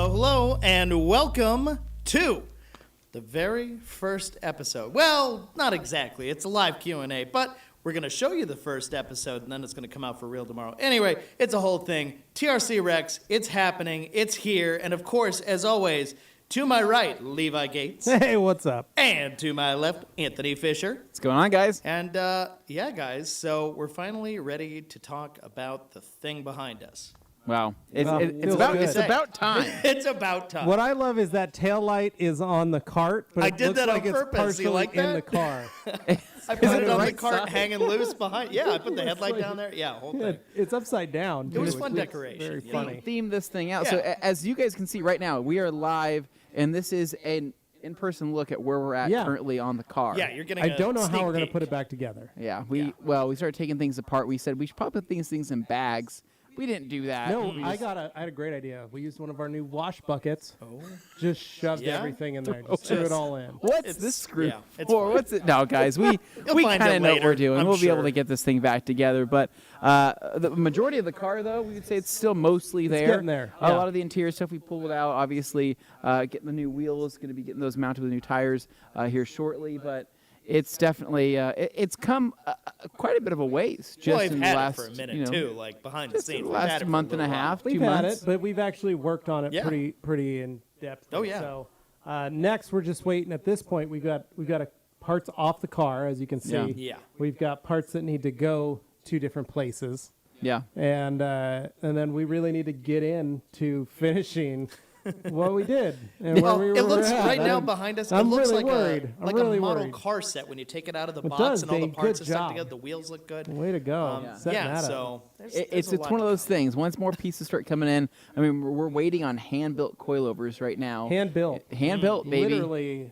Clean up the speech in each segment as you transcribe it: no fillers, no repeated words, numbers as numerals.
Hello, and welcome to the very first episode. Well, not exactly. It's a live Q&A, but we're going to show you the first episode, and then it's going to come out for real tomorrow. Anyway, it's a whole thing. TRC REX, it's happening, it's here, and of course, as always, to my right, Levi Gates. Hey, what's up? And to my left, Anthony Fisher. What's going on, guys? And yeah, guys, so we're finally ready to talk about the thing behind us. Wow. It's about time. It's about time. What I love is that taillight is on the cart, but I it did looks that on like it's purpose. partially You like in that? the car. I put it on the right cart side? hanging loose behind. Yeah, I put the headlight down there. Yeah, whole Yeah, thing. it's upside down. It was too. fun It's decoration. Very you know? funny. Theme this thing out. Yeah. So as you guys can see right now, we are live, and this is an in-person look at where we're at Yeah. currently on the car. Yeah, you're getting I a don't know how sneak we're going to peek. put it back together. Yeah. We started taking things apart. We said we should probably put things in bags. We didn't do that. No, We I just- had a great idea. We used one of our new wash buckets. Oh. Just shoved Yeah? everything in there. Just threw it all in. What's It's- this screw yeah, it's for? fine. What's it? No, guys, we You'll find kind it of know what later, we're doing. I'm We'll be able sure. to get this thing back together. But the majority of the car, though, we would say it's still mostly there. getting there, A yeah. lot of the interior stuff we pulled out. Obviously, getting the new wheels, going to be getting those mounted with new tires here shortly. But it's definitely it's come quite a bit of a ways just Well, I've in the had last it for a minute, you know, too, like behind the just in scenes. the We've had last it for a month and a little while. half, We've 2 had months. it, but we've actually worked on it Yeah. pretty in depth. Oh, yeah. So next, we're just waiting. At this point, we've got parts off the car, as you can see. Yeah. Yeah. We've got parts that need to go to different places. Yeah. And then we really need to get into finishing what we did. And Well, where we it were looks at. right now I'm- behind us. I'm it looks really like worried. I'm a really model worried. car set when you take it out of the It box does, and all the Dave. parts Good are stuck job. together. The wheels look good. Way to go. Setting Yeah, that up. so there's It's a lot one of to those things. Once more pieces start coming in, I mean, we're waiting on hand-built coilovers right now. Hand built. Hand-built, baby. Literally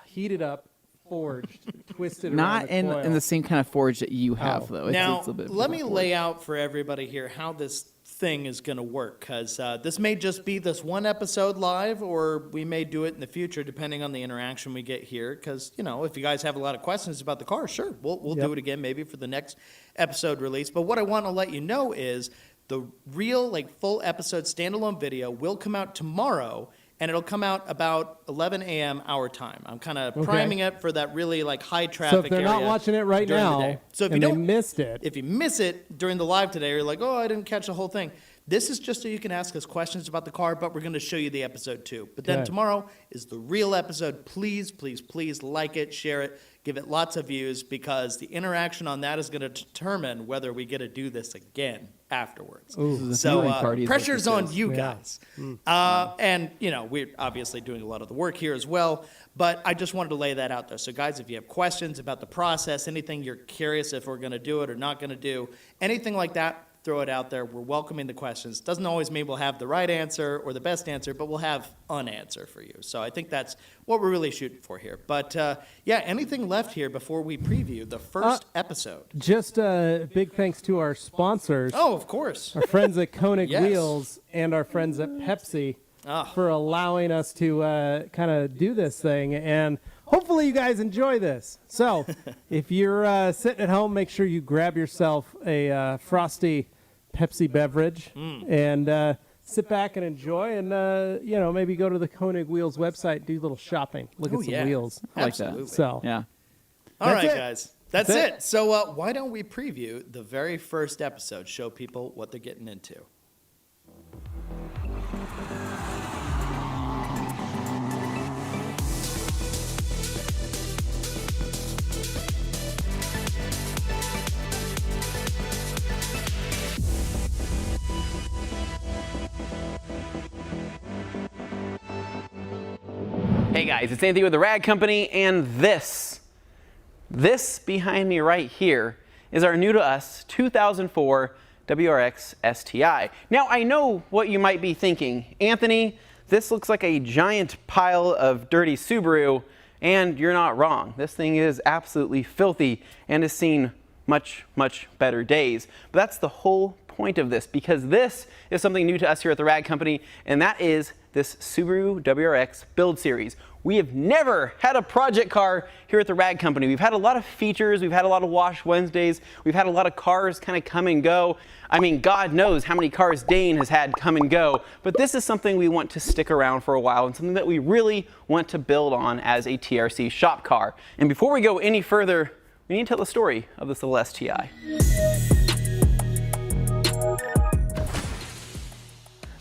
heated up, forged, twisted Not around in the coil. the same kind of forge that you have, Oh. though. It's Now, a bit let me different lay out for everybody here how this thing is going to work, because this may just be this one episode live, or we may do it in the future, depending on the interaction we get here, because, you know, if you guys have a lot of questions about the car, sure, we'll Yep. do it again maybe for the next episode release. But what I want to let you know is the real, like, full episode standalone video will come out tomorrow, and it'll come out about 11 a.m. our time. I'm kind of priming it for that really, like, high traffic So if they're area not watching it right during the now, day. So if and you they don't missed it, if you miss it during the live today, or you're like, oh, I didn't catch the whole thing, this is just so you can ask us questions about the car, but we're going to show you the episode too. But then Good. tomorrow is the real episode. Please, please, please like it, share it, give it lots of views, because the interaction on that is going to determine whether we get to do this again afterwards. This is a So viewing party, is what pressure's this on is. you Yeah. guys. And, you know, we're obviously doing a lot of the work here as well, but I just wanted to lay that out there. So, guys, if you have questions about the process, anything you're curious if we're going to do it or not going to do, anything like that, throw it out there. We're welcoming the questions. Doesn't always mean we'll have the right answer or the best answer, but we'll have an answer for you. So I think that's what we're really shooting for here. But, yeah, anything left here before we preview the first episode? just a big thanks to our sponsors, Oh, of course. our friends at Koenig Yes. Wheels and our friends at Pepsi Ah. for allowing us to kind of do this thing. And hopefully you guys enjoy this. So if you're sitting at home, make sure you grab yourself a frosty Pepsi beverage and sit back and enjoy, and you know, maybe go to the Koenig Wheels website, do a little shopping, look Oh, at some yeah. wheels. I like that. Absolutely. So Yeah. All That's right, it. guys. That's That's it. So why don't we preview the very first episode, show people what they're getting into. Hey guys, it's Anthony with the Rag Company, and this behind me right here is our new to us 2004 WRX STI. Now I know what you might be thinking. Anthony, this looks like a giant pile of dirty Subaru, and you're not wrong. This thing is absolutely filthy and has seen much, much better days. But that's the whole point of this, because this is something new to us here at the Rag Company, and that is this Subaru WRX build series. we have never had a project car here at the Rag Company. We've had a lot of features, we've had a lot of Wash Wednesdays, we've had a lot of cars kind of come and go. I mean, God knows how many cars Dane has had come and go, but this is something we want to stick around for a while and something that we really want to build on as a TRC shop car. And before we go any further, we need to tell the story of this little STI.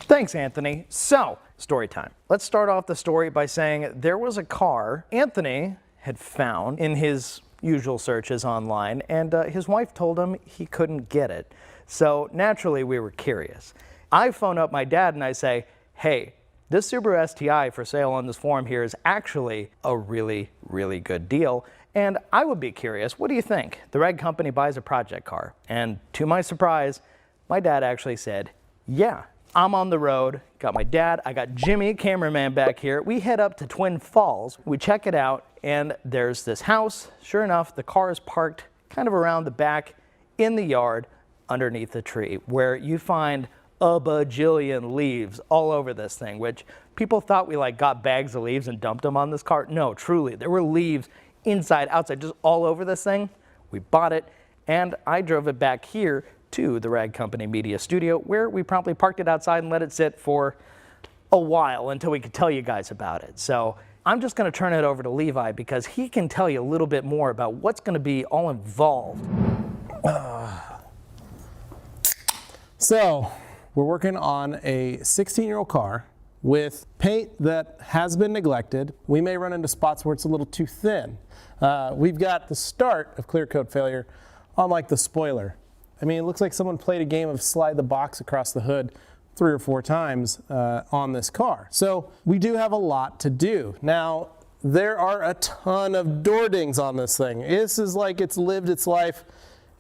Thanks, Anthony. So, story time. Let's start off the story by saying there was a car Anthony had found in his usual searches online, and his wife told him he couldn't get it. So, naturally, we were curious. I phone up my dad and I say, hey, this Subaru STI for sale on this forum here is actually a really, really good deal. And I would be curious, what do you think? The Rag Company buys a project car. And to my surprise, my dad actually said, yeah. I'm on the road, got my dad, I got Jimmy, cameraman back here. We head up to Twin Falls, we check it out, and there's this house. Sure enough, the car is parked kind of around the back in the yard underneath the tree, where you find a bajillion leaves all over this thing, which people thought we like got bags of leaves and dumped them on this car. No, truly, there were leaves inside, outside, just all over this thing. We bought it, and I drove it back here to the Rag Company Media Studio, where we promptly parked it outside and let it sit for a while until we could tell you guys about it. So I'm just going to turn it over to Levi because he can tell you a little bit more about what's going to be all involved. So we're working on a 16-year-old car with paint that has been neglected. We may run into spots where it's a little too thin. We've got the start of clear coat failure on like the spoiler. I mean, it looks like someone played a game of slide the box across the hood 3 or 4 times on this car. So we do have a lot to do. Now, there are a ton of door dings on this thing. This is like it's lived its life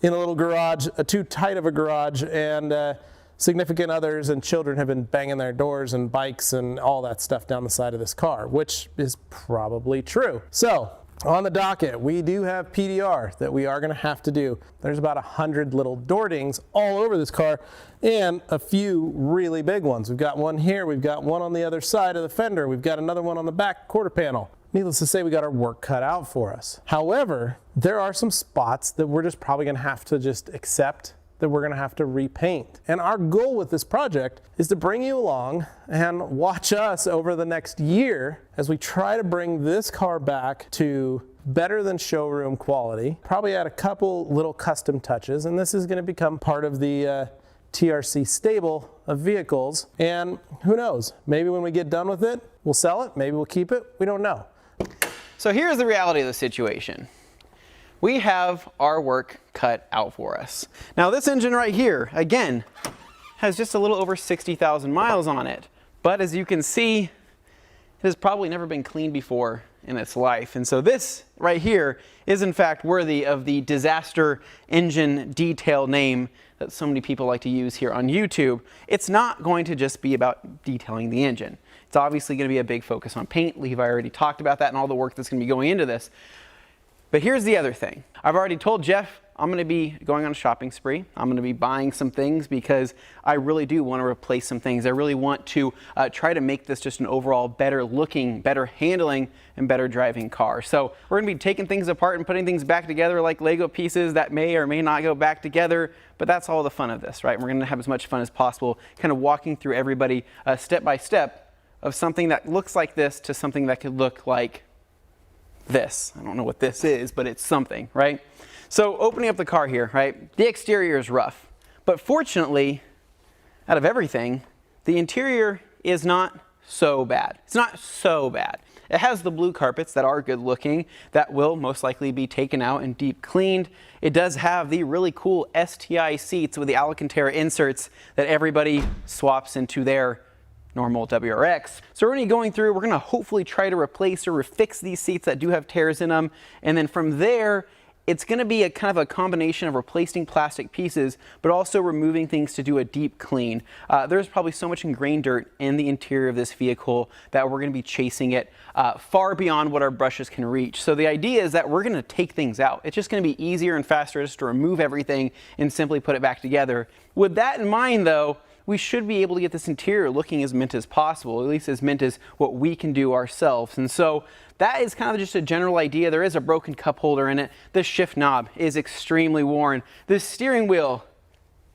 in a little garage, too tight of a garage, and significant others and children have been banging their doors and bikes and all that stuff down the side of this car, which is probably true. So, on the docket, we do have PDR that we are going to have to do. There's about 100 little door dings all over this car and a few really big ones. We've got one here, we've got one on the other side of the fender, we've got another one on the back quarter panel. Needless to say, we got our work cut out for us. However, there are some spots that we're just probably going to have to just accept that we're going to have to repaint. And our goal with this project is to bring you along and watch us over the next year as we try to bring this car back to better than showroom quality, probably add a couple little custom touches, and this is going to become part of the TRC stable of vehicles. And who knows, maybe when we get done with it, we'll sell it, maybe we'll keep it, we don't know. So here's the reality of the situation. We have our work cut out for us. Now this engine right here, again, has just a little over 60,000 miles on it. But as you can see, it has probably never been cleaned before in its life. And so this right here is in fact worthy of the disaster engine detail name that so many people like to use here on YouTube. It's not going to just be about detailing the engine. It's obviously going to be a big focus on paint. Levi already talked about that and all the work that's going to be going into this. But here's the other thing. I've already told Jeff I'm going to be going on a shopping spree. I'm going to be buying some things because I really do want to replace some things. I really want to try to make this just an overall better looking, better handling, and better driving car. So we're going to be taking things apart and putting things back together like Lego pieces that may or may not go back together. But that's all the fun of this, right? We're going to have as much fun as possible, kind of walking through everybody step by step of something that looks like this to something that could look like this. I don't know what this is, but it's something, right? So opening up the car here, right? The exterior is rough, but fortunately, out of everything, the interior is not so bad. It's not so bad. It has the blue carpets that are good looking, that will most likely be taken out and deep cleaned. It does have the really cool STI seats with the Alcantara inserts that everybody swaps into their normal WRX. So we're going to be going through, we're going to hopefully try to replace or fix these seats that do have tears in them. And then from there, it's going to be a kind of a combination of replacing plastic pieces, but also removing things to do a deep clean. There's probably so much ingrained dirt in the interior of this vehicle that we're going to be chasing it far beyond what our brushes can reach. So the idea is that we're going to take things out. It's just going to be easier and faster just to remove everything and simply put it back together. With that in mind though, we should be able to get this interior looking as mint as possible, at least as mint as what we can do ourselves. And so that is kind of just a general idea. There is a broken cup holder in it. This shift knob is extremely worn. This steering wheel,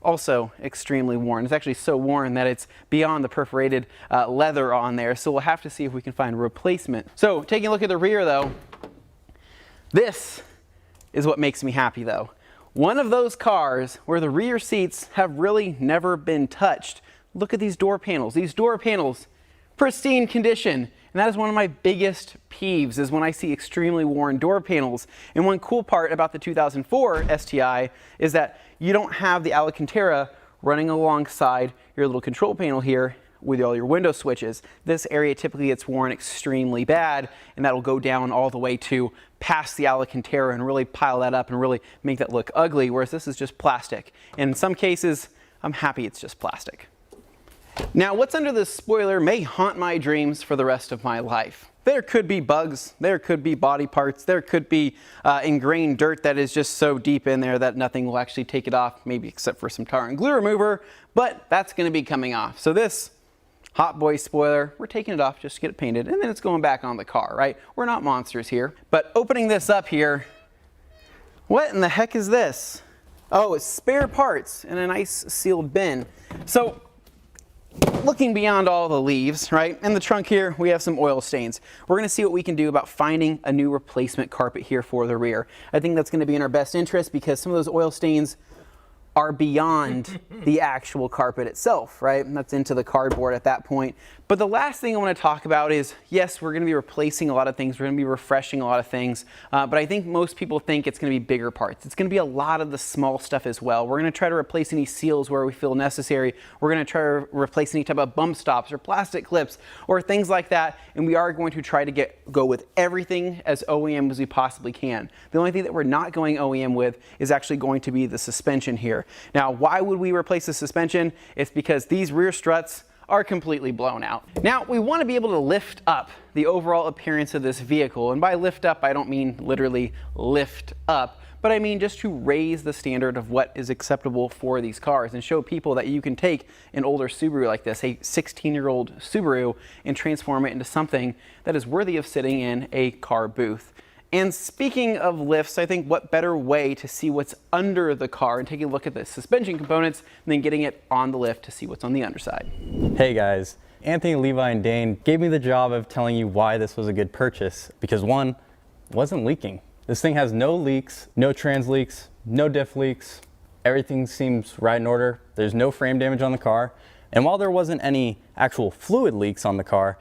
also extremely worn. It's actually so worn that it's beyond the perforated leather on there. So we'll have to see if we can find a replacement. So taking a look at the rear though, this is what makes me happy though. One of those cars where the rear seats have really never been touched. Look at these door panels. These door panels, pristine condition. And that is one of my biggest peeves, is when I see extremely worn door panels. And one cool part about the 2004 STI is that you don't have the Alcantara running alongside your little control panel here with all your window switches. This area typically gets worn extremely bad, and that'll go down all the way to past the Alcantara and really pile that up and really make that look ugly, whereas this is just plastic. And in some cases, I'm happy it's just plastic. Now, what's under this spoiler may haunt my dreams for the rest of my life. There could be bugs, there could be body parts, there could be ingrained dirt that is just so deep in there that nothing will actually take it off, maybe except for some tar and glue remover, but that's going to be coming off. So this Hot Boy spoiler, we're taking it off just to get it painted, and then it's going back on the car, right? We're not monsters here. But opening this up here, what in the heck is this? Oh, it's spare parts in a nice sealed bin. So looking beyond all the leaves, right? In the trunk here, we have some oil stains. We're gonna see what we can do about finding a new replacement carpet here for the rear. I think that's gonna be in our best interest because some of those oil stains are beyond the actual carpet itself, right? And that's into the cardboard at that point. But the last thing I want to talk about is, yes, we're going to be replacing a lot of things. We're going to be refreshing a lot of things. But I think most people think it's going to be bigger parts. It's going to be a lot of the small stuff as well. We're going to try to replace any seals where we feel necessary. We're going to try to replace any type of bump stops or plastic clips or things like that. And we are going to try to go with everything as OEM as we possibly can. The only thing that we're not going OEM with is actually going to be the suspension here. Now, why would we replace the suspension? It's because these rear struts are completely blown out. Now, we want to be able to lift up the overall appearance of this vehicle. And by lift up, I don't mean literally lift up, but I mean just to raise the standard of what is acceptable for these cars and show people that you can take an older Subaru like this, a 16-year-old Subaru, and transform it into something that is worthy of sitting in a car booth. And speaking of lifts, I think what better way to see what's under the car and taking a look at the suspension components and then getting it on the lift to see what's on the underside. Hey guys, Anthony, Levi, and Dane gave me the job of telling you why this was a good purchase because one, it wasn't leaking. This thing has no leaks, no trans leaks, no diff leaks. Everything seems right in order. There's no frame damage on the car. And while there wasn't any actual fluid leaks on the car,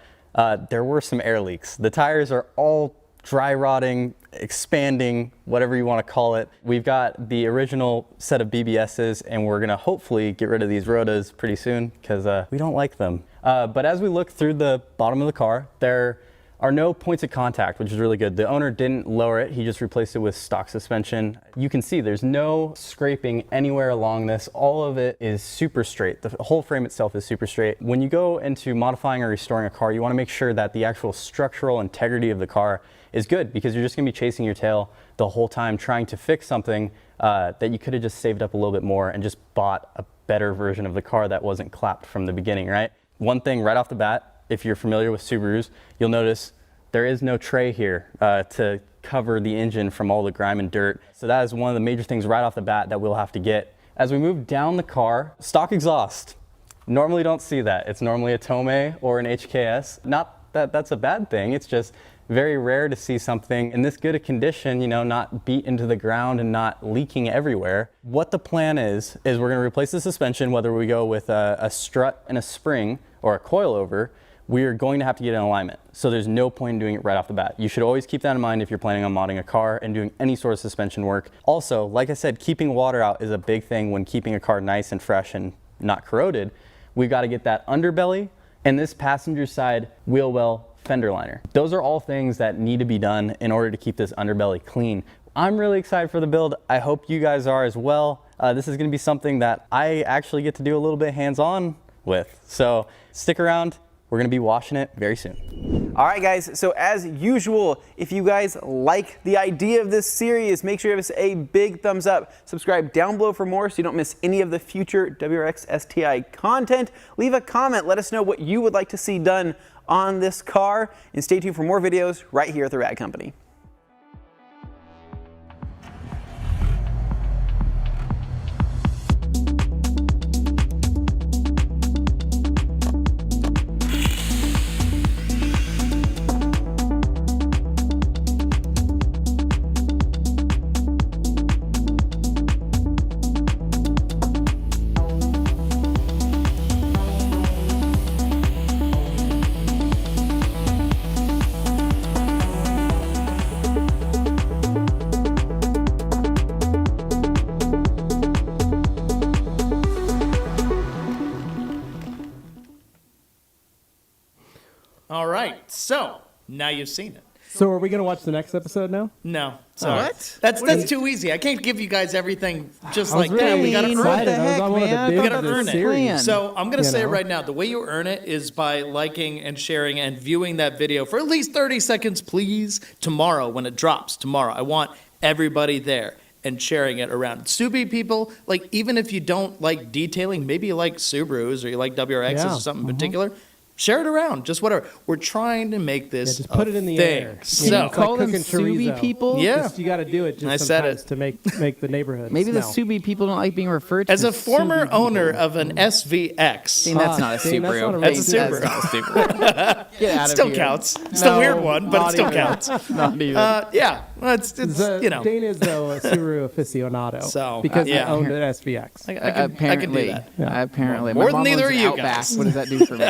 there were some air leaks. The tires are all dry rotting, expanding, whatever you want to call it. We've got the original set of BBSs and we're gonna hopefully get rid of these Rotas pretty soon because we don't like them. But as we look through the bottom of the car, there are no points of contact, which is really good. The owner didn't lower it, he just replaced it with stock suspension. You can see there's no scraping anywhere along this. All of it is super straight. The whole frame itself is super straight. When you go into modifying or restoring a car, you wanna make sure that the actual structural integrity of the car is good because you're just gonna be chasing your tail the whole time trying to fix something that you could have just saved up a little bit more and just bought a better version of the car that wasn't clapped from the beginning, right? One thing right off the bat, if you're familiar with Subarus, you'll notice there is no tray here to cover the engine from all the grime and dirt. So that is one of the major things right off the bat that we'll have to get. As we move down the car, stock exhaust. Normally don't see that. It's normally a Tomei or an HKS. Not that that's a bad thing, it's just very rare to see something in this good a condition, you know, not beat into the ground and not leaking everywhere. What the plan is we're gonna replace the suspension, whether we go with a strut and a spring or a coilover, we're going to have to get in alignment. So there's no point in doing it right off the bat. You should always keep that in mind if you're planning on modding a car and doing any sort of suspension work. Also, like I said, keeping water out is a big thing when keeping a car nice and fresh and not corroded. We've got to get that underbelly and this passenger side wheel well fender liner. Those are all things that need to be done in order to keep this underbelly clean. I'm really excited for the build. I hope you guys are as well. This is gonna be something that I actually get to do a little bit hands-on with. So stick around, we're gonna be washing it very soon. All right, guys, so as usual, if you guys like the idea of this series, make sure you give us a big thumbs up. Subscribe down below for more so you don't miss any of the future WRX STI content. Leave a comment. Let us know what you would like to see done on this car. And stay tuned for more videos right here at the Rad Company. All right, so now you've seen it. So are we going to watch the next episode now? No, sorry. What? That's too easy. I can't give you guys everything just like really that. We got to earn excited. it. I was on one of the man? big You gotta of the earn it. series. So I'm gonna You say it know? right now. The way you earn it is by liking and sharing and viewing that video for at least 30 seconds, please. Tomorrow, when it drops, tomorrow, I want everybody there and sharing it around. Subi people, like even if you don't like detailing, maybe you like Subarus or you like WRXs Yeah. or something in particular. Share it around, just whatever. We're trying to make this just put a it in the thing. air. So, It's like Call them cooking Subi chorizo. people? Yeah. Just, you got to do it I just said sometimes it. to make the neighborhood Maybe the smell. Subi people don't like being referred to as a as former Subi owner people. of an SVX, Dang, that's not a Dang, that's Subaru. not a That's a Dang, Subaru. That's not a Subaru. Get out of still here. counts. It's the No, weird one, but it not still even. counts. Not even. Yeah, well, it's you know. Dane is though a Subaru aficionado, So, because yeah. he owned an SVX. I can do apparently, that. apparently, More my than mom neither owns of an you Outback. guys. What does that do for me?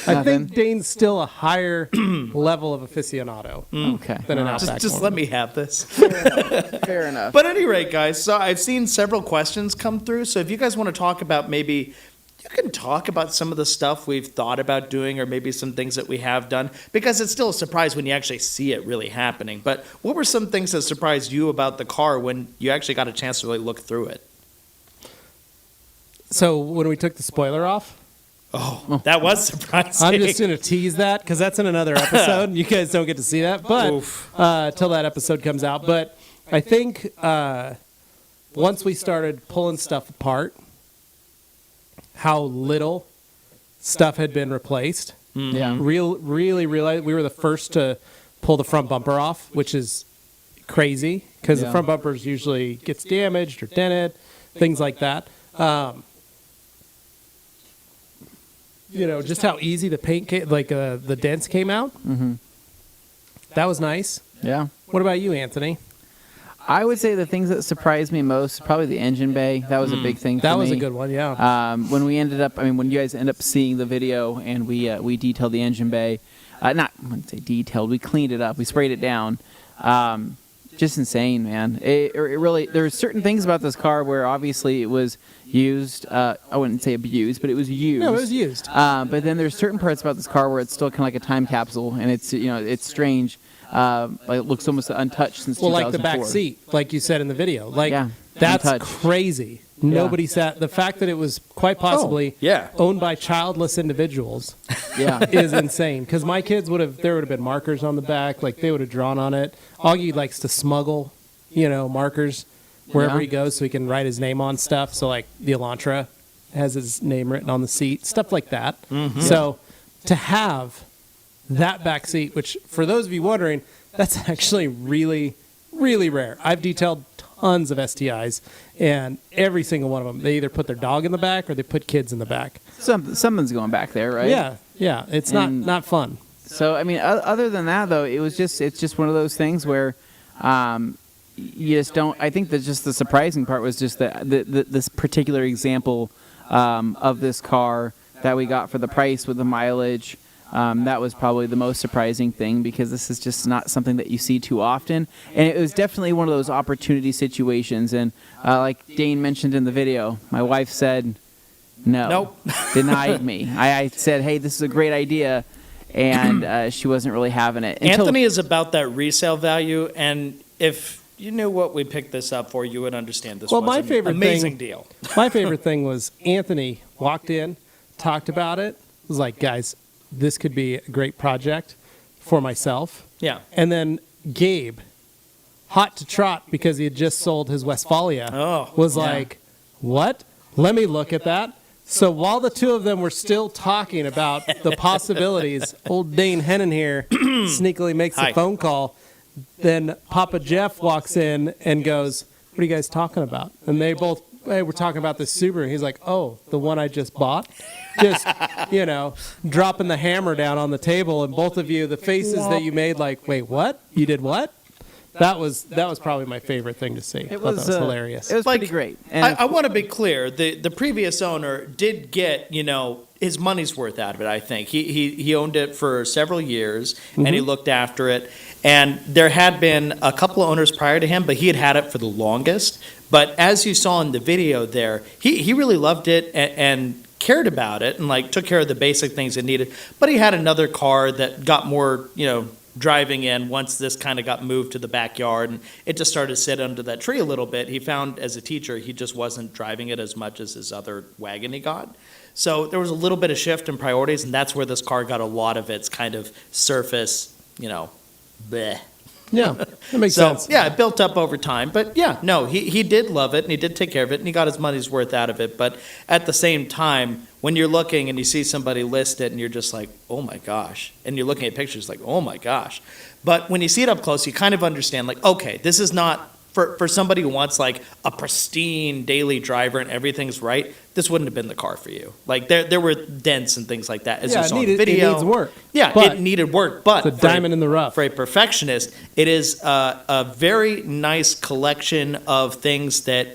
I Nothing. think Dane's still a higher level of aficionado Okay, than an all right. Outback. Just one. let me have this. Fair enough. But at any rate, guys, so I've seen several questions come through. So if you guys want to talk about maybe, you can talk about some of the stuff we've thought about doing or maybe some things that we have done, because it's still a surprise when you actually see it really happening. But what were some things that surprised you about the car when you actually got a chance to really look through it? So when we took the spoiler off, Oh, that was surprising. I'm just going to tease that because that's in another episode. You guys don't get to see that, but till that episode comes out. But I think once we started pulling stuff apart, how little stuff had been replaced. Yeah. Really realized we were the first to pull the front bumper off, which is crazy because the Yeah. front bumpers usually gets damaged or dented, things like that. You know, just how easy the paint came, like the dents came out. Mm-hmm. That was nice. Yeah. What about you, Anthony? I would say the things that surprised me most, probably the engine bay. That was a big thing for me. That was a good one, yeah. When we ended up, when you guys end up seeing the video and we detailed the engine bay, I wouldn't say detailed, we cleaned it up, we sprayed it down. Just insane, man. It really, there's certain things about this car where obviously it was used, I wouldn't say abused, but it was used. No, it was used. But then there's certain parts about this car where it's still kind of like a time capsule, and it's, it's strange. Like it looks almost untouched since 2004. Well, like the back seat, like you said in the video. Like, Yeah, that's untouched. crazy. Nobody sat. The fact that it was quite possibly yeah. owned by childless individuals Yeah. is insane. Because my kids there would have been markers on the back, like they would have drawn on it. Augie likes to smuggle, markers wherever Yeah. he goes so he can write his name on stuff. So like the Elantra has his name written on the seat, stuff like that. Mm-hmm. So to have that back seat, which for those of you wondering, that's actually really, really rare. I've detailed tons of STIs, and every single one of them, they either put their dog in the back or they put kids in the back. Someone's going back there, right? Yeah. It's And- not fun. So other than that though, it's just one of those things where you just don't. I think that just the surprising part was just this particular example of this car that we got for the price with the mileage. That was probably the most surprising thing because this is just not something that you see too often, and it was definitely one of those opportunity situations. And like Dane mentioned in the video, my wife said no, Nope. denied me. I said, hey, this is a great idea. And she wasn't really having it. Anthony is about that resale value, and if you knew what we picked this up for, you would understand this Well, was my an favorite amazing thing- deal. My favorite thing was Anthony walked in, talked about it, was like, guys, this could be a great project for myself. Yeah. And then Gabe, hot to trot because he had just sold his Westphalia, was like, what? Let me look at that. So while the two of them were still talking about the possibilities, old Dane Hennon here sneakily makes Hi. a phone call. Then Papa Jeff walks in and goes, what are you guys talking about? And they both, hey, we're talking about this Subaru. He's like, oh, the one I just bought? Just, dropping the hammer down on the table. And both of you, the faces that you made, like, wait, what? You did what? That was probably my favorite thing to see. It That was was hilarious. It was Like, pretty great. And I want to be clear. The previous owner did get, his money's worth out of it, I think. He owned it for several years, and he looked after it. And there had been a couple of owners prior to him, but he had it for the longest. But as you saw in the video there, he really loved it and cared about it and, like, took care of the basic things it needed. But he had another car that got more, driving in once this kind of got moved to the backyard, and it just started to sit under that tree a little bit. He found as a teacher he just wasn't driving it as much as his other wagon he got. So there was a little bit of shift in priorities, and that's where this car got a lot of its kind of surface, bleh. Yeah, that makes So, sense. yeah, it built up over time. But yeah, no, he did love it and he did take care of it and he got his money's worth out of it. But at the same time, when you're looking and you see somebody list it and you're just like, oh my gosh, and you're looking at pictures like, oh my gosh. But when you see it up close, you kind of understand, like, okay, this is not for somebody who wants like a pristine daily driver and everything's right, this wouldn't have been the car for you. Like there were dents and things like that as you saw in the video. It needs work. Yeah, But it needed work, but it's a diamond in the rough. for a perfectionist, it is a very nice collection of things that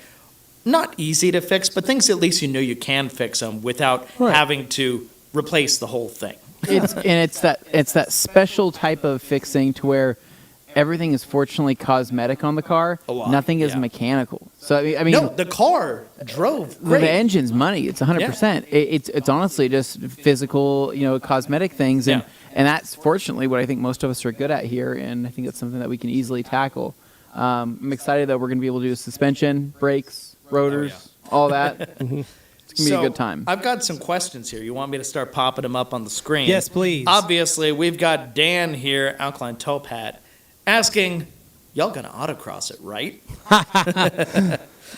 not easy to fix, but things at least you can fix them without Right. having to replace the whole thing. it's that special type of fixing to where everything is fortunately cosmetic on the car. A lot, Nothing is yeah. mechanical. So I mean, No, the car drove great. the engine's money. It's 100%. It's honestly just physical, cosmetic things, and Yeah. and that's fortunately what I think most of us are good at here, and I think that's something that we can easily tackle. I'm excited that we're going to be able to do suspension, brakes, rotors, all that. It's going to be a good time. I've got some questions here. You want me to start popping them up on the screen? Yes, please. Obviously, we've got Dan here, Alkaline Taupe Hat, asking, y'all gonna autocross it, right?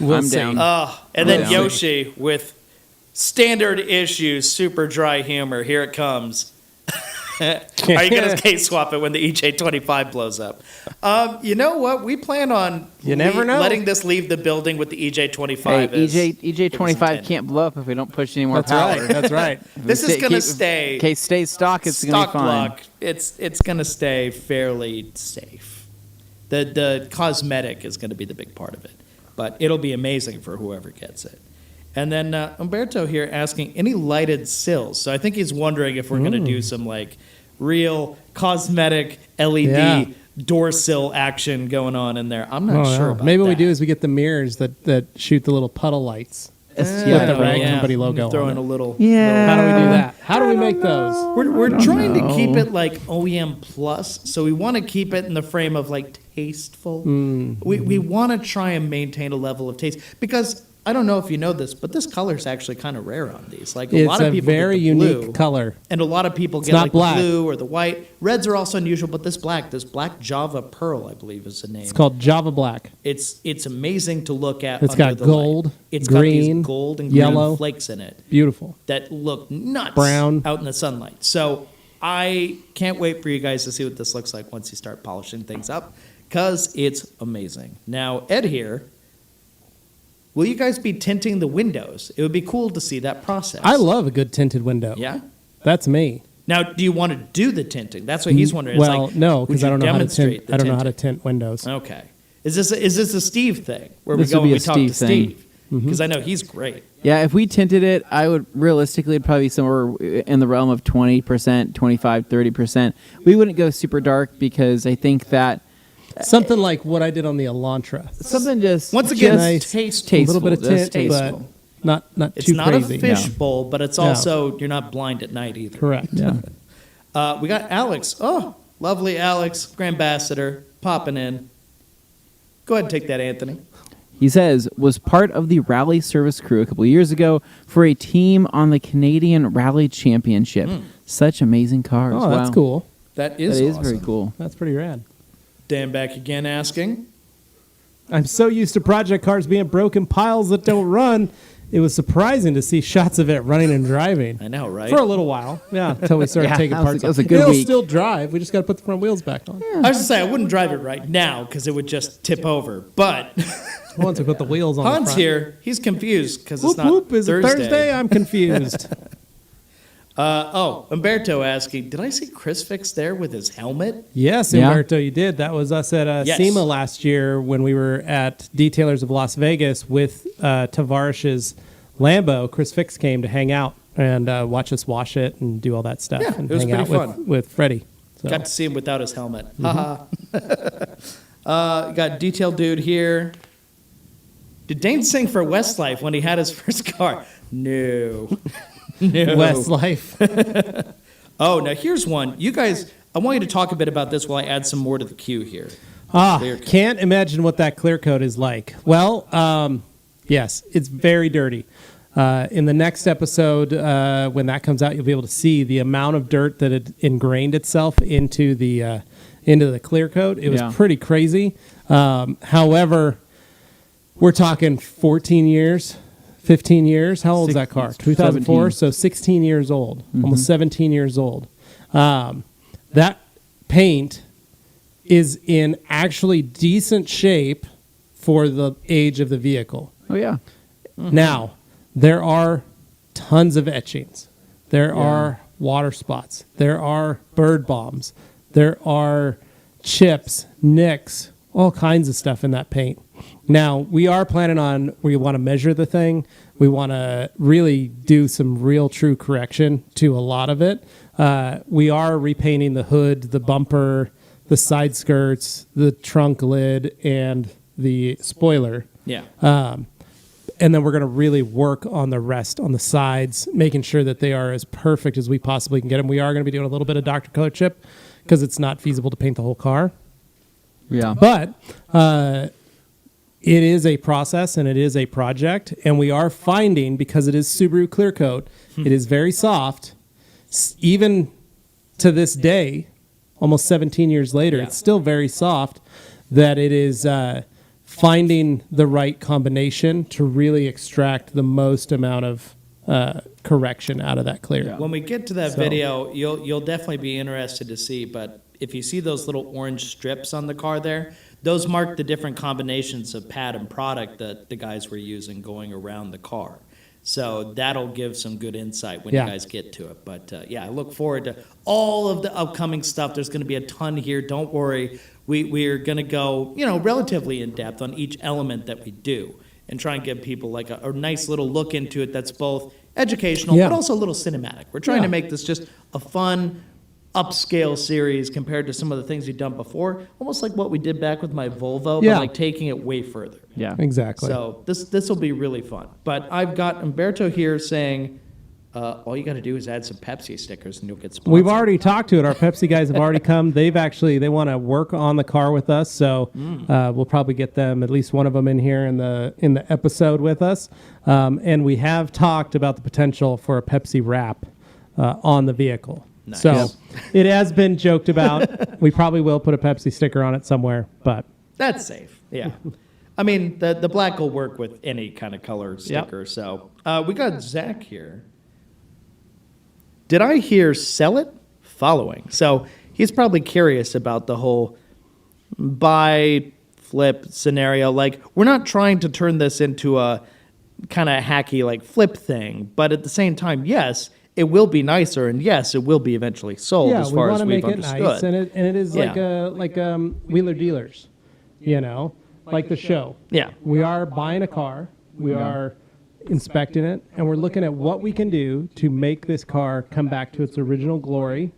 We'll I'm see. down. And then Yeah. Yoshi with standard issue, super dry humor. Here it comes. Are you going to case swap it when the EJ25 blows up? You know what? We plan on You never know. letting this leave the building with the EJ25. Hey, as it was EJ25 intended. can't blow up if we don't push any more That's power. right. That's right. This is going to stay Okay, stay stock. It's going to stock be fine. block. It's going to stay fairly safe. The cosmetic is going to be the big part of it, but it'll be amazing for whoever gets it. And then Umberto here asking, any lighted sills? So I think he's wondering if we're going to do some like real cosmetic LED Yeah. door sill action going on in there. I'm not Oh, sure no. about Maybe what we that. do is we get the mirrors that shoot the little puddle lights. STI. With the rag company logo Throw on in it. a little. Yeah. How do we do that? How do we make those? We're trying to keep it like OEM plus, so we want to keep it in the frame of like tasteful. We want to try and maintain a level of taste because I don't know if you know this, but this color is actually kind of rare on these. Like a It's lot of a people very get the blue, unique color. and a lot of people get not like black. the blue or the white. Reds are also unusual, but this black Java Pearl, I believe, is the name. It's called Java Black. It's amazing to look at. It's under got the light. gold, It's green, got these gold and yellow. green flakes in it Beautiful. that look nuts Brown. out in the sunlight. So I can't wait for you guys to see what this looks like once you start polishing things up, because it's amazing. Now, Ed here, will you guys be tinting the windows? It would be cool to see that process. I love a good tinted window. Yeah? That's me. Now, do you want to do the tinting? That's what he's wondering. It's Well, like, no, would because you I don't know how to demonstrate tint. the I don't know how to tinting? tint windows. Okay. Is this a Steve thing where This we go would be and we a talk Steve to thing. Steve? Because I know he's great. Yeah, if we tinted it, I would realistically it'd probably be somewhere in the realm of 20%, 25, 30%. We wouldn't go super dark because I think that Something like what I did on the Elantra. something just Once again, just Nice. tasteful. A little bit of just tint, tasteful. but not It's too not crazy. a fishbowl, but it's No. also, you're not blind at night either. Correct. Yeah. We got Alex. Oh, lovely Alex, Grand Ambassador, popping in. Go ahead and take that, Anthony. He says, was part of the rally service crew a couple of years ago for a team on the Canadian Rally Championship. Such amazing cars. Oh, that's Wow. cool. That is That is awesome. very cool. That's pretty rad. Dan back again asking. I'm so used to project cars being broken piles that don't run. It was surprising to see shots of it running and driving. I know, right? For a little while, yeah, until we started Yeah, taking that was- parts that was off. a good It'll week. still drive. We just got to put the front wheels back on. I was going to say, I wouldn't drive it right now because it would just tip over. But Once we put the wheels on the Han's front. here. He's confused because Whoop, it's not whoop. Is it Thursday. Thursday? I'm confused. Umberto asking, did I see Chris Fix there with his helmet? Yes, Yeah. Umberto, you did. That was us at Yes. SEMA last year when we were at Detailers of Las Vegas with Tavarish's Lambo. Chris Fix came to hang out and watch us wash it and do all that stuff. Yeah, and it was hang pretty out fun. with Freddie. So. Got to see him without his helmet. Haha. Got Detail Dude here. Did Dane sing for Westlife when he had his first car? No. No. Westlife. Oh, now here's one. You guys, I want you to talk a bit about this while I add some more to the queue here. Clear coat. Can't imagine what that clear coat is like. Well, yes, it's very dirty. In the next episode, when that comes out, you'll be able to see the amount of dirt that had ingrained itself into the clear coat. It was Yeah. pretty crazy. However, we're talking 14 years, 15 years. How old is that car? 2004, 17. so 16 years old, almost 17 years old. That paint is in actually decent shape for the age of the vehicle. Oh, yeah. Now, there are tons of etchings. There are water spots. There are bird bombs. There are chips, nicks, all kinds of stuff in that paint. Now, we are planning on, we want to measure the thing. We want to really do some real true correction to a lot of it. We are repainting the hood, the bumper, the side skirts, the trunk lid, and the spoiler. Yeah. And then we're going to really work on the rest on the sides, making sure that they are as perfect as we possibly can get them. We are going to be doing a little bit of Dr. Color Chip because it's not feasible to paint the whole car. Yeah. But it is a process and it is a project. And we are finding, because it is Subaru Clear Coat, it is very soft. Even to this day, almost 17 years later, Yeah. it's still very soft, that it is finding the right combination to really extract the most amount of correction out of that clear. When we get to that So- video, you'll definitely be interested to see. But if you see those little orange strips on the car there, those mark the different combinations of pad and product that the guys were using going around the car. So that'll give some good insight when Yeah. you guys get to it. But yeah, I look forward to all of the upcoming stuff. There's going to be a ton here. Don't worry. We're going to go, relatively in depth on each element that we do and try and give people like a nice little look into it that's both educational Yeah. but also a little cinematic. We're trying Yeah. to make this just a fun, upscale series compared to some of the things we've done before. Almost like what we did back with my Volvo, Yeah. but like taking it way further. Yeah. Exactly. So this will be really fun. But I've got Umberto here saying, all you got to do is add some Pepsi stickers and you'll get sponsored. We've already talked to it. Our Pepsi guys have already come. They want to work on the car with us. So we'll probably get them, at least one of them, in here in the episode with us. And we have talked about the potential for a Pepsi wrap on the vehicle. Nice. So Yep. it has been joked about. We probably will put a Pepsi sticker on it somewhere, but That's safe. Yeah. I mean, the black will work with any kind of color sticker. So we got Zach here. Did I hear sell it? Following. So he's probably curious about the whole buy, flip scenario. Like, we're not trying to turn this into a kind of hacky, like, flip thing. But at the same time, yes, it will be nicer. And yes, it will be eventually sold yeah, as we far want as to we've make it understood. nice, and it is Yeah. like Wheeler Dealers, like the show. Yeah. We are buying a car, we are inspecting it, and we're looking at what we can do to make this car come back to its original glory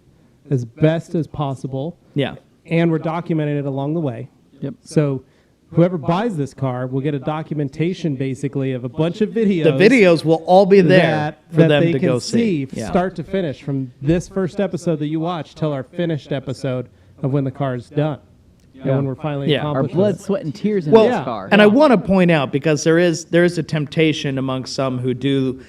as best as possible, Yeah. and we're documenting it along the way. Yep. So whoever buys this car will get a documentation, basically, of a bunch of videos. The videos will all be there for that them they to can go see. Yeah. start to finish, from this first episode that you watch till our finished episode of when the car is done. And when we're finally Yeah. Our accomplished blood, this. sweat, and tears in Well, this car. and I want to point out, because there is a temptation among some who do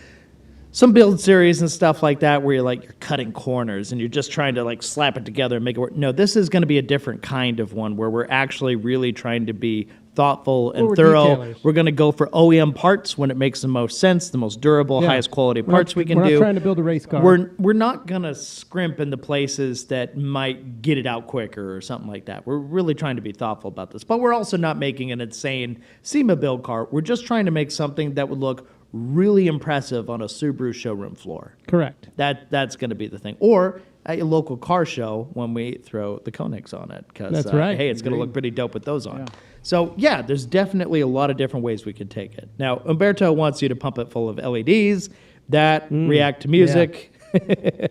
some build series and stuff like that where you're cutting corners and you're just trying to slap it together and make it work. No, this is going to be a different kind of one where we're actually really trying to be thoughtful and we're thorough. detailers. We're going to go for OEM parts when it makes the most sense, the most durable, Yeah. highest quality We're parts not- we can we're do. not trying to build a race car. We're not going to scrimp in the places that might get it out quicker or something like that. We're really trying to be thoughtful about this. But we're also not making an insane SEMA build car. We're just trying to make something that would look really impressive on a Subaru showroom floor. Correct. That's going to be the thing. Or at a local car show when we throw the Koenigs on it. Because, That's right. hey, it's going to look pretty dope with those on. So, yeah, there's definitely a lot of different ways we can take it. Now, Umberto wants you to pump it full of LEDs that react to music.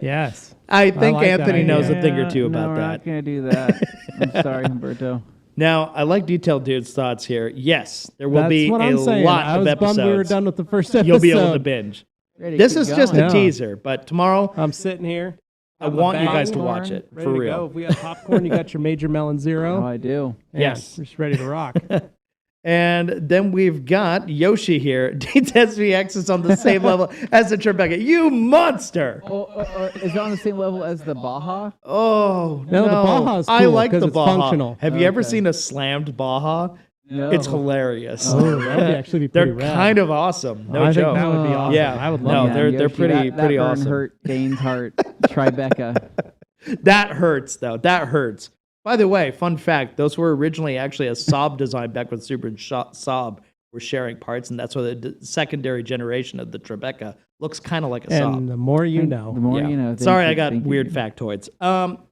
Yes. I think like that Anthony knows idea. a thing or two no, about we're that. not going to do that. I'm sorry, Humberto. Now, I like Detailed Dude's thoughts here. Yes, there will That's be what a I'm saying. lot I of was episodes. bummed we were done with the first episode. You'll be able to binge. Ready This to is go. just a Yeah. teaser, but tomorrow I'm sitting here. I want you guys to popcorn, watch it Ready for to real. go. If we got popcorn, you got your Major Melon Zero. Oh, I do. Man, Yes. we're just ready to rock. And then we've got Yoshi here. DTS is on the same level as the Tribeca. You monster! Is it on the same level as the Baja? Oh, No, the Baja's I cool like 'cause the it's Baja. functional. Have you ever Okay. seen a slammed Baja? No. It's hilarious. Oh, that'd actually be pretty They're rad. kind of awesome. No I joke. think that would be awesome. Yeah. I would No, love they're- that. they're Yoshi, pretty- that pretty burn awesome. hurt Dane's heart. Tribeca. That hurts, though. That hurts. By the way, fun fact, those were originally actually a Saab design back when Subaru and Saab were sharing parts, and that's why the secondary generation of the Tribeca looks kind of like a Saab. And the more you know. The more Yeah. you know. Thank Sorry, you, I got thank you. weird factoids.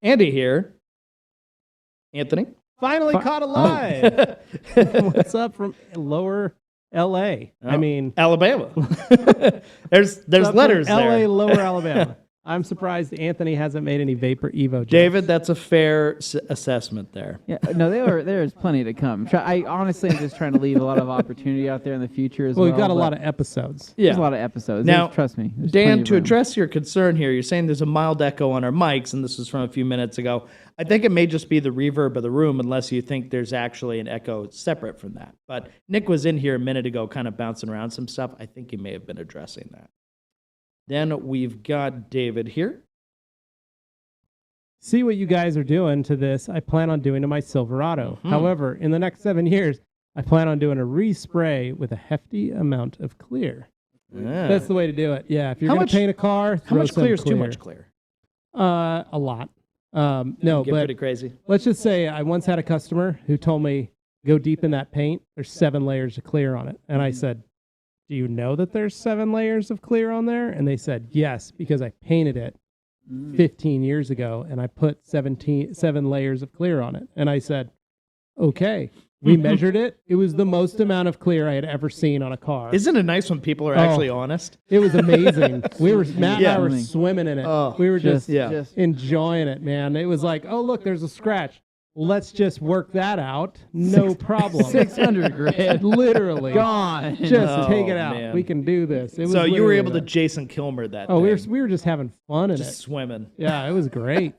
Andy here. Anthony? Finally caught alive. What's up from lower L.A.? I mean, Alabama. there's what's up letters from L.A. there. lower Alabama. I'm surprised Anthony hasn't made any Vapor Evo jokes. David, that's a fair assessment there. Yeah, no, there's plenty to come. I honestly am just trying to leave a lot of opportunity out there in the future as well. Well, we've got a but lot of episodes. There's a lot of episodes. Now, Trust me. there's Dan, plenty of to room. address your concern here, you're saying there's a mild echo on our mics, and this was from a few minutes ago. I think it may just be the reverb of the room, unless you think there's actually an echo separate from that. But Nick was in here a minute ago kind of bouncing around some stuff. I think he may have been addressing that. Then we've got David here. See what you guys are doing to this. I plan on doing to my Silverado. However, in the next 7 years, I plan on doing a respray with a hefty amount of clear. That's the way to do it. Yeah, if you're How going much- to paint a car, How throw much some clear is too much clear? A lot. No, Get but pretty crazy. let's just say I once had a customer who told me, go deep in that paint. There's 7 layers of clear on it. And I said, do you know that there's 7 layers of clear on there? And they said, yes, because I painted it 15 years ago and I put 7 layers of clear on it. And I said, okay. We measured it. It was the most amount of clear I had ever seen on a car. Isn't it nice when people are actually honest? It was amazing. Matt and Yeah. I were swimming in it. Oh, we were just yeah. enjoying it, man. It was like, oh, look, there's a scratch. Let's just work that out. No problem. 600 grand. Literally. Gone. Just Oh, take it out. man. We can do this. It was So you were literally able to that. Jason Kilmer that Oh, thing. we were just having fun in Just it. swimming. Yeah, it was great.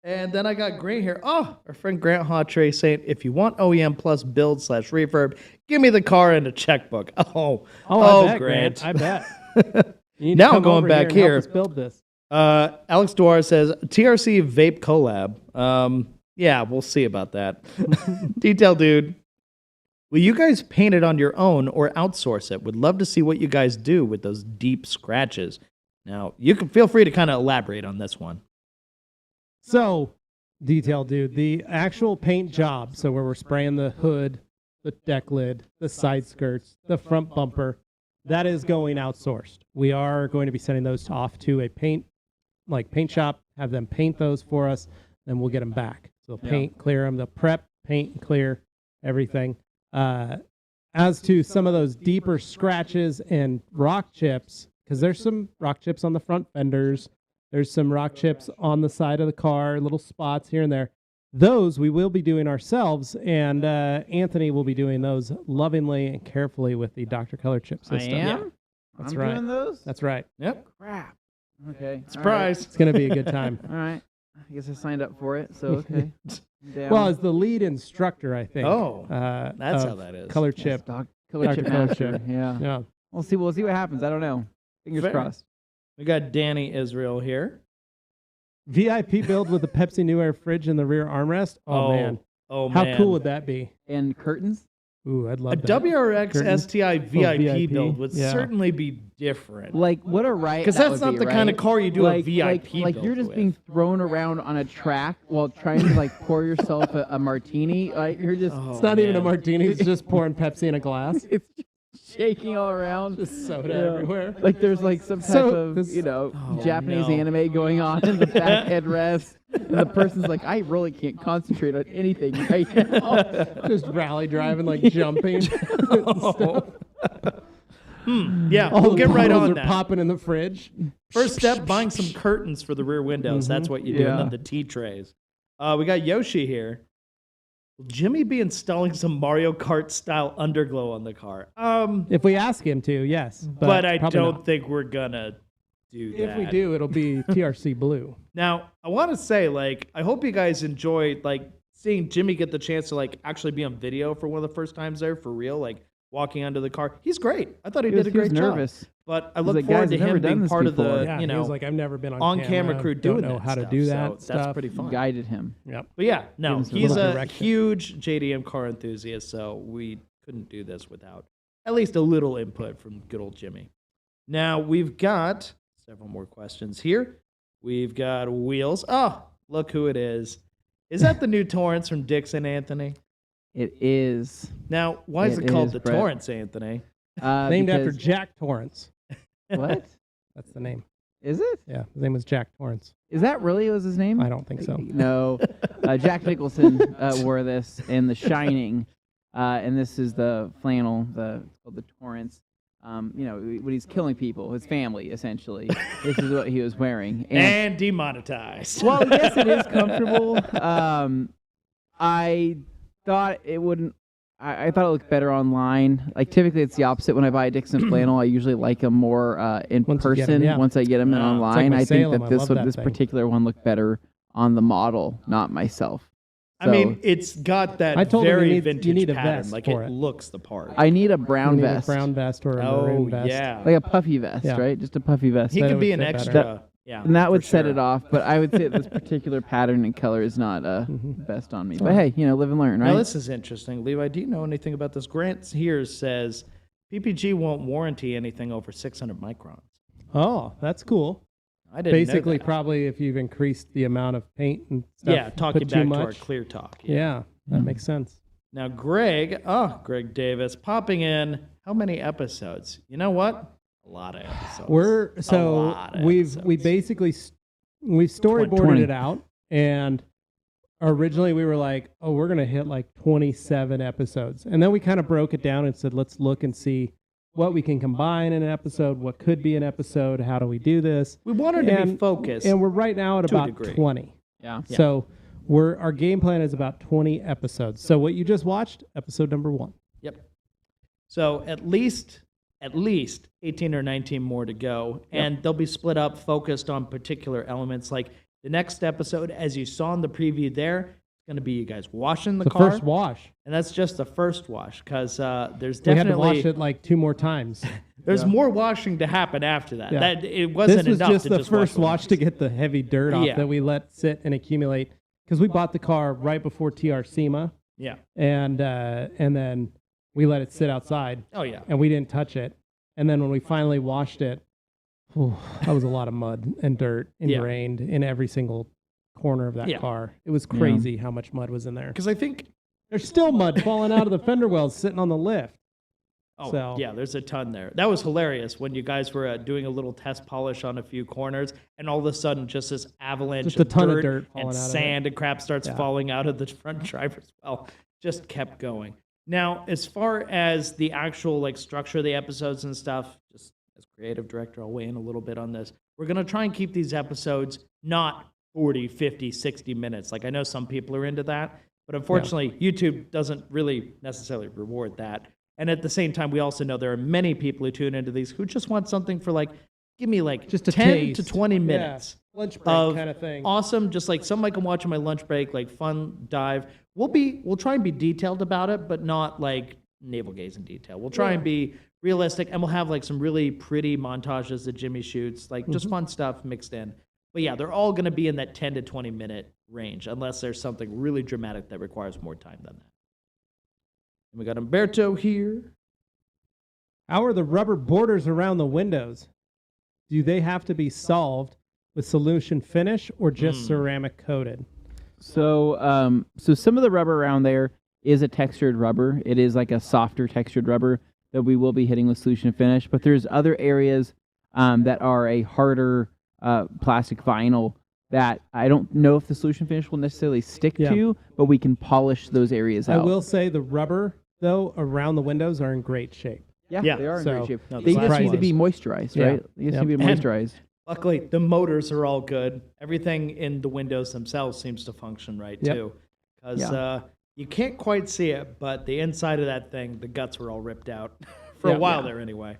And then I got Grant here. Oh, our friend Grant Hawtrey saying, if you want OEM plus build / refurb, give me the car and a checkbook. I bet, Grant. I bet. You need to Now come going over back here, and help here. us build this. Alex Dwar says, TRC vape collab. Yeah, we'll see about that. Detail dude. Will you guys paint it on your own or outsource it? Would love to see what you guys do with those deep scratches. Now, you can feel free to kind of elaborate on this one. So, detail, dude, the actual paint job, so where we're spraying the hood, the deck lid, the side skirts, the front bumper, that is going outsourced. We are going to be sending those off to a paint shop, have them paint those for us, then we'll get them back. So they'll paint, clear them, they'll prep, paint, and clear everything. As to some of those deeper scratches and rock chips, because there's some rock chips on the front fenders, there's some rock chips on the side of the car, little spots here and there. Those we will be doing ourselves, and Anthony will be doing those lovingly and carefully with the Dr. Color chip I system. am? That's I'm right. doing those? That's right. Yep. Crap. Okay. Surprise. It's going to be a good time. All right. I guess I signed up for it, so okay. Down. Well, as the lead instructor, I think. Oh, that's of how that is. Color Yes, chip. Color Chip Dr. Color Master. Chip. Yeah. Yeah. We'll see what happens. I don't know. Fingers Fair. crossed. We got Danny Israel here. VIP build with the Pepsi New Air fridge in the rear armrest. Oh, man. Oh, How man. cool would that be? And curtains? Ooh, I'd A love that. WRX Curtains? STI VIP, VIP, build would yeah. certainly be different. Like, what a riot. Because that that's would not be, the right? kind of car you do like, a VIP like build you're just with. being thrown around on a track while trying to like pour yourself a martini. Like you're just It's not even a man. martini. It's just pouring Pepsi in a glass. it's just shaking all around. Just soda Yeah. everywhere. Like there's like some type So, of this- Japanese no. anime going on in the back headrest. And the person's like, I really can't concentrate on anything right now. Just rally driving, like jumping. Yeah, All we'll the get right bottles on are that. popping in the fridge. First step, buying some curtains for the rear windows. That's what you do. And Yeah. then the tea trays. We got Yoshi here. Will Jimmy be installing some Mario Kart style underglow on the car? If we ask him to, yes. But I probably don't not. think we're gonna do that. If we do, it'll be TRC Blue. Now, I want to say, like, I hope you guys enjoyed, like, seeing Jimmy get the chance to, like, actually be on video for one of the first times there, for real, like, walking under the car. He's great. I thought he did a great he was job. nervous. But I He's look like, forward "Guys, to I've never him done being this part of before." the, Yeah, you he was know, like, I've never been on camera crew doing don't know that how to stuff, do so that that's stuff. pretty fun. Guided him. Yep. But yeah, no, Give him some he's a direction. huge JDM car enthusiast, so we couldn't do this without at least a little input from good old Jimmy. Now, we've got several more questions here. We've got Wheels. Oh, look who it is. Is that the new Torrance from Dixon, Anthony? It is. Now, why is It it called is, the Brett. Torrance, Anthony? Named after Because- Jack Torrance. What? That's the name. Is it? Yeah, his name was Jack Torrance. Is that really was his name? I don't think so. No. Jack Nicholson wore this in The Shining, and this is the flannel, it's called the Torrance. When he's killing people, his family, essentially. This is what he was wearing. And demonetized. Well, yes, it is comfortable. I thought it wouldn't. I thought it looked better online. Like typically, it's the opposite. When I buy a Dixon flannel, I usually like them more in Once you get 'em, person. yeah. Once I get them It's like online, my I think Salem. that I this love one, that this thing. particular one looked better on the model, not myself. I mean, it's got that I told him very you vintage need a pattern. vest Like, for it it. looks the part. I need a You brown need vest, a brown vest or a Oh, maroon vest. yeah. like a puffy vest, Yeah. right? Just a puffy vest. He That could would be an fit better. extra. Yeah. And that for would set sure. it off, but I would say this particular pattern and color is not best on me. But hey, live and learn, right? Now, this is interesting. Levi, do you know anything about this? Grant here says PPG won't warranty anything over 600 microns. Oh, that's cool. I didn't Basically, know that. probably if you've increased the amount of paint and stuff. Yeah, talking put too back to our much. clear talk. Yeah, that makes sense. Now, Greg Davis, popping in. How many episodes? You know what? A lot of episodes. We basically we storyboarded 20. it out, and originally we were like, oh, we're gonna hit like 27 episodes, and then we kind of broke it down and said, let's look and see what we can combine in an episode, what could be an episode, how do we do this? We wanted to be focused. and we're right now at to a about degree. 20. yeah. So our game plan is about 20 episodes. So what you just watched, episode number 1. Yep. So at least 18 or 19 more to go, and they'll be split up, focused on particular elements. Like the next episode, as you saw in the preview there, it's going to be you guys washing the The car, first wash. and that's just the first wash, because there's We had to definitely wash it like 2 more times. there's more washing to happen after that. Yeah. That it wasn't This was enough just to the just first wash wash to get the heavy dirt off Yeah. that we let sit and accumulate, because we bought the car right before TRC Yeah. and then we let it sit outside Oh yeah. and we didn't touch it. And then when we finally washed it, that was a lot of mud and dirt ingrained in every single corner of that Yeah. car. It was crazy how much mud was in there. Because I think. There's still mud falling out of the fender wells sitting on the lift. Oh, So- yeah, there's a ton there. That was hilarious when you guys were doing a little test polish on a few corners, and all of a sudden, just this avalanche Just a ton of dirt dirt falling and out of it. sand and crap starts Yeah. falling out of the front driver's well. Just kept going. Now, as far as the actual like structure of the episodes and stuff, just as creative director, I'll weigh in a little bit on this. We're going to try and keep these episodes not 40, 50, 60 minutes. Like I know some people are into that, but unfortunately, YouTube doesn't really necessarily reward that. And at the same time, we also know there are many people who tune into these who just want something for like, give me like Just a 10 to taste. 20 Yeah. minutes lunch break of kind of thing. awesome, just like something I can watch on my lunch break, like fun dive. We'll try and be detailed about it, but not like navel gazing detail. We'll try and be realistic, and we'll have like some really pretty montages that Jimmy shoots, like just fun stuff mixed in. But yeah, they're all going to be in that 10 to 20 minute range, unless there's something really dramatic that requires more time than that. And we got Umberto here. How are the rubber borders around the windows? Do they have to be solved with solution finish or just ceramic coated? So, so some of the rubber around there is a textured rubber. It is like a softer textured rubber that we will be hitting with solution finish. But there's other areas that are a harder plastic vinyl that I don't know if the solution finish will necessarily stick to, but we can polish those areas out. I will say the rubber, though, around the windows are in great shape. Yeah, they are in So, great shape. no, the They just glass need to was. be moisturized, right? They just need to be And- moisturized. Luckily, the motors are all good. Everything in the windows themselves seems to function right, too. Because you can't quite see it, but the inside of that thing, the guts were all ripped out for a while there anyway.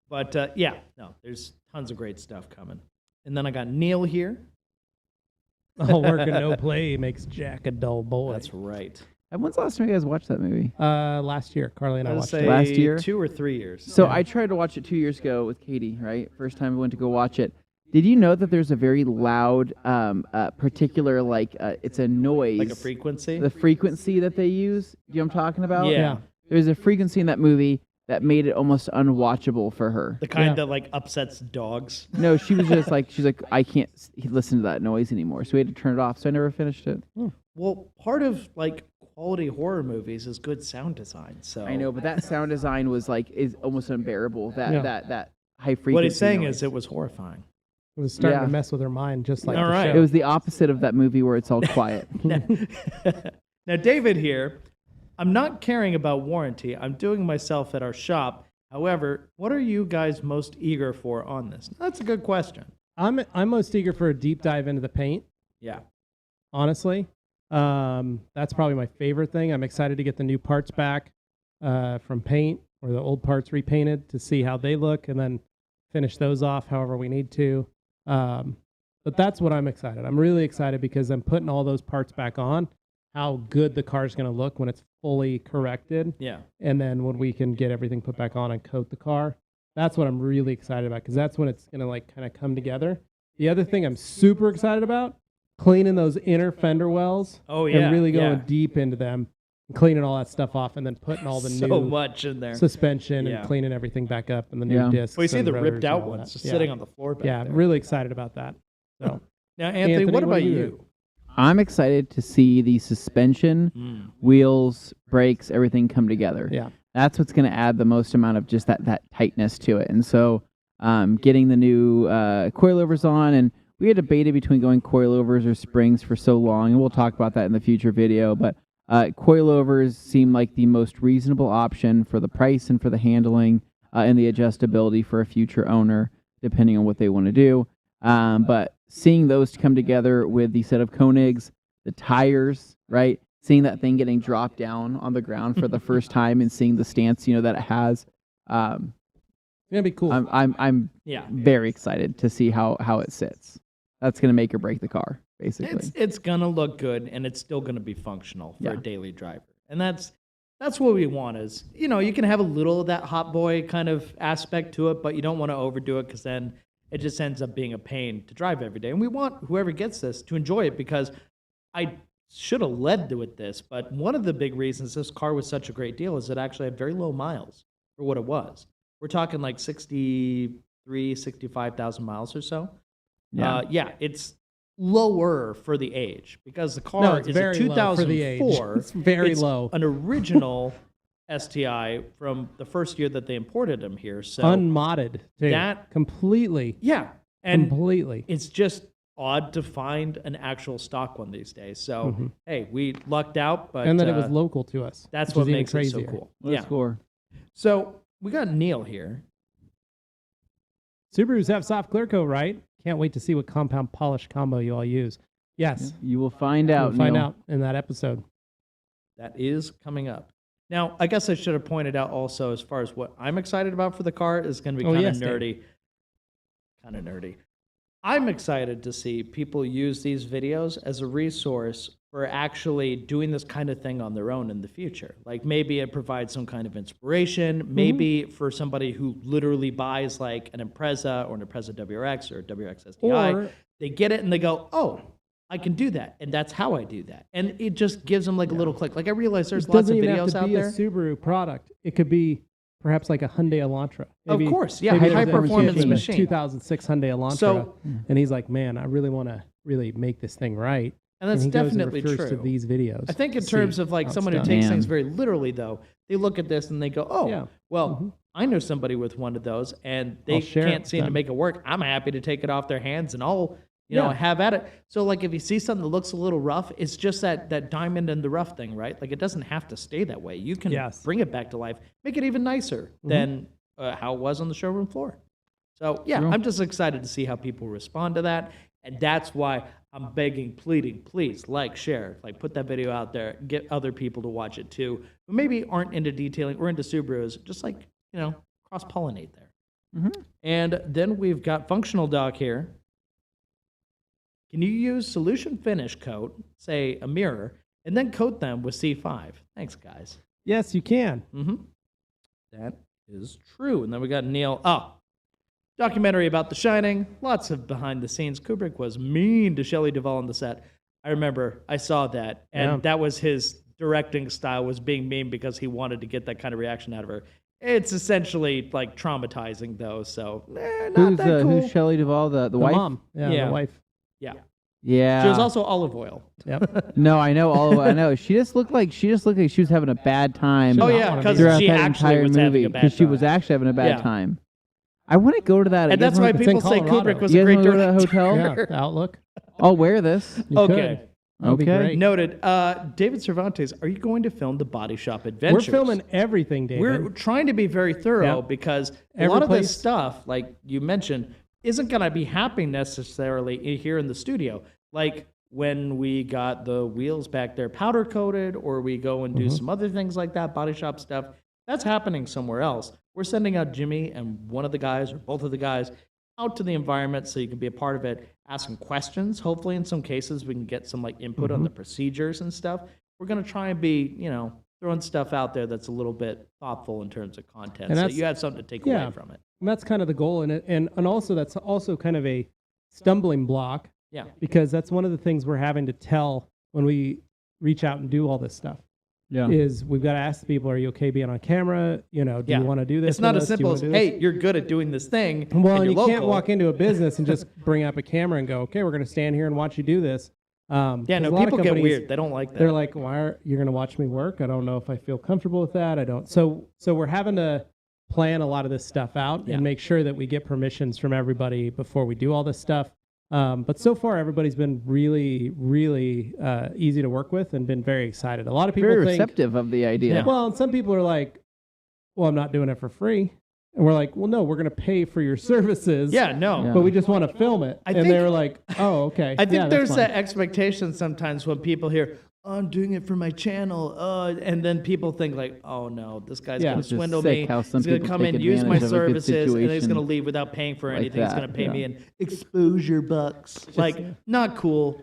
But there's tons of great stuff coming. And then I got Neil here. All work and no play makes Jack a dull boy. That's right. And when's the last time you guys watched that movie? Last year, Carly and I I would watched say it. Last year? 2 or 3 years. So I tried to watch it 2 years ago with Katie, right? First time we went to go watch it. Did you know that there's a very loud, particular, it's a noise. Like a frequency? The frequency that they use. Do you know what I'm talking about? Yeah. There's a frequency in that movie that made it almost unwatchable for her. The kind that like upsets dogs. No, she was just like, she's like, I can't listen to that noise anymore. So we had to turn it off. So I never finished it. Well, part of like quality horror movies is good sound design. So I know, but that sound design was is almost unbearable. That high frequency. what he's saying noise. is it was horrifying. It was starting Yeah. to mess with her mind, just like All the right. show. It was the opposite of that movie where it's all quiet. Now, David here, I'm not caring about warranty. I'm doing myself at our shop. However, what are you guys most eager for on this? That's a good question. I'm most eager for a deep dive into the paint, Yeah. honestly. That's probably my favorite thing. I'm excited to get the new parts back from paint or the old parts repainted to see how they look and then finish those off however we need to. But that's what I'm excited. I'm really excited because I'm putting all those parts back on, how good the car's going to look when it's fully corrected. Yeah. And then when we can get everything put back on and coat the car. That's what I'm really excited about because that's when it's going to like kind of come together. The other thing I'm super excited about, cleaning those inner fender wells. Oh, yeah, And really going yeah. deep into them, and cleaning all that stuff off, and then putting all the So new much in there. suspension Yeah. and cleaning everything back up and the new Yeah. discs. Well, you see and the rotors ripped and out all ones that. just Yeah. sitting on the floor back Yeah, there. really excited about that. So Now, Anthony, what what about do you you? I'm excited to see the suspension, wheels, brakes, everything come together. yeah, That's what's going to add the most amount of just that tightness to it. And so getting the new coilovers on, and we had debated between going coilovers or springs for so long, and we'll talk about that in the future video, but coilovers seem like the most reasonable option for the price and for the handling and the adjustability for a future owner, depending on what they want to do. But seeing those come together with the set of Koenigs, the tires, right? Seeing that thing getting dropped down on the ground for the first time and seeing the stance, that it has. it's gonna be cool. I'm Yeah. very excited to see how it sits. That's gonna make or break the car, basically. It's gonna look good, and it's still gonna be functional for Yeah. a daily driver, and that's what we want. Is you can have a little of that hot boy kind of aspect to it, but you don't want to overdo it because then it just ends up being a pain to drive every day. And we want whoever gets this to enjoy it because I should have led with this, but one of the big reasons this car was such a great deal is it actually had very low miles for what it was. We're talking like 65,000 miles or so. Yeah. It's lower for the age because the car No, it's is very a low for the age. 2004. It's very low. An original STI from the first year that they imported them here. So Unmodded, too. that- completely, yeah, and completely. it's just odd to find an actual stock one these days. So Mm-hmm. hey, we lucked out, but And that it was local to us. that's which what is even makes it so crazier. cool. What a Yeah. score. So we got Neil here. Subarus have soft clear coat, right? Can't wait to see what compound polish combo you all use. Yes, You will find out. we'll find Neil. out in that episode. That is coming up. Now, I guess I should have pointed out also, as far as what I'm excited about for the car is going to be Oh, kind of yes, Dave. nerdy. Kind of nerdy. I'm excited to see people use these videos as a resource for actually doing this kind of thing on their own in the future. Like maybe it provides some kind of inspiration, maybe for somebody who literally buys like an Impreza or an Impreza WRX or a WRX STI, Or- they get it and they go, oh, I can do that. And that's how I do that. And it just gives them like a little click. Like I realize there's It lots doesn't of even have videos to out be there. a Subaru product. It could be perhaps like a Hyundai Elantra. Of Maybe- course, yeah, maybe there's high a performance 2015, machine. 2006 Hyundai Elantra, So- and he's like, man, I really want to really make this thing right. And that's he goes and definitely refers true. to these videos. I think in to terms see of like how it's someone who done. takes Man. things very literally, though, they look at this and they go, "Oh, Yeah. well, I know somebody with one of those, and they I'll share it can't with seem to them." make it work. I'm happy to take it off their hands, and I'll, you know, Yeah. have at it." So, like, if you see something that looks a little rough, it's just that diamond in the rough thing, right? Like, it doesn't have to stay that way. You can Yes. bring it back to life, make it even nicer than how it was on the showroom floor. So, yeah, I'm just excited to see how people respond to that. And that's why I'm begging, pleading, please like, share, like put that video out there, get other people to watch it too, who maybe aren't into detailing or into Subarus, just like, you know, cross-pollinate there. And then we've got Functional Doc here. Can you use solution finish coat, say a mirror, and then coat them with C5? Thanks, guys. Yes, you can. That is true. And then we got Neil. Oh, documentary about The Shining. Lots of behind the scenes. Kubrick was mean to Shelley Duvall on the set. I remember I saw that, and Yeah. that was his directing style, was being mean because he wanted to get that kind of reaction out of her. It's essentially like traumatizing, though. So not that cool. Who's Shelley Duvall, the The wife? mom. Yeah, Yeah. the wife. Yeah, Yeah. she was also olive oil. Yep. No, I know all. I know. She just looked like she was having a bad time. Oh not yeah, wanna because be throughout she that actually entire was movie having a bad she time. was actually having a bad Yeah. time. I want to go to that. And that's why It's in people say Colorado. Kubrick was You a guys great wanna go to that director. hotel? Yeah, the Outlook. I'll wear this. You Okay. could. That'd be Okay. great. Noted. David Cervantes, are you going to film the Body Shop Adventures? We're filming everything, David. We're trying to be very thorough Yep. because a Every lot of place- this stuff, like you mentioned, isn't going to be happening necessarily here in the studio. Like when we got the wheels back there powder coated, or we go and do some other things like that, body shop stuff, that's happening somewhere else. We're sending out Jimmy and one of the guys or both of the guys out to the environment so you can be a part of it, ask some questions. Hopefully, in some cases, we can get some like input on the procedures and stuff. We're going to try and be, you know, throwing stuff out there that's a little bit thoughtful in terms of content, And so that's- you have something to take yeah. away from it. And that's kind of the goal in it. And also that's also kind of a stumbling block Yeah. because that's one of the things we're having to tell when we reach out and do all this stuff. Yeah. Is we've got to ask the people, are you okay being on camera? You know, do Yeah. you want to do this? It's not with as us? Do you simple as, wanna do this? hey, you're good at doing this thing. Well, and and you're you can't local. walk into a business and just bring up a camera and go, okay, we're going to stand here and watch you do this. Yeah, 'cause no, a lot of people get companies, weird. They don't like that. They're like, why are you going to watch me work? I don't know if I feel comfortable with that. I don't. So we're having to plan a lot of this stuff out Yeah. and make sure that we get permissions from everybody before we do all this stuff. But so far, everybody's been really, really easy to work with and been very excited. A lot of people Very think, receptive of the idea. well, and some people are like, well, I'm not doing it for free. And we're like, well, no, we're going to pay for your services. yeah, no. Yeah. But we just want to film it. I and think- they were like, oh, okay. I think yeah, that's there's fine. that expectation sometimes when people hear, oh, I'm doing it for my channel. And then people think like, oh no, this guy's Yeah. going It's to just swindle sick me. how some He's going to people come take in, use my advantage of a good services, and then he's going to situation leave without paying for like anything. He's that, going to pay yeah. me in exposure bucks. Like, not cool.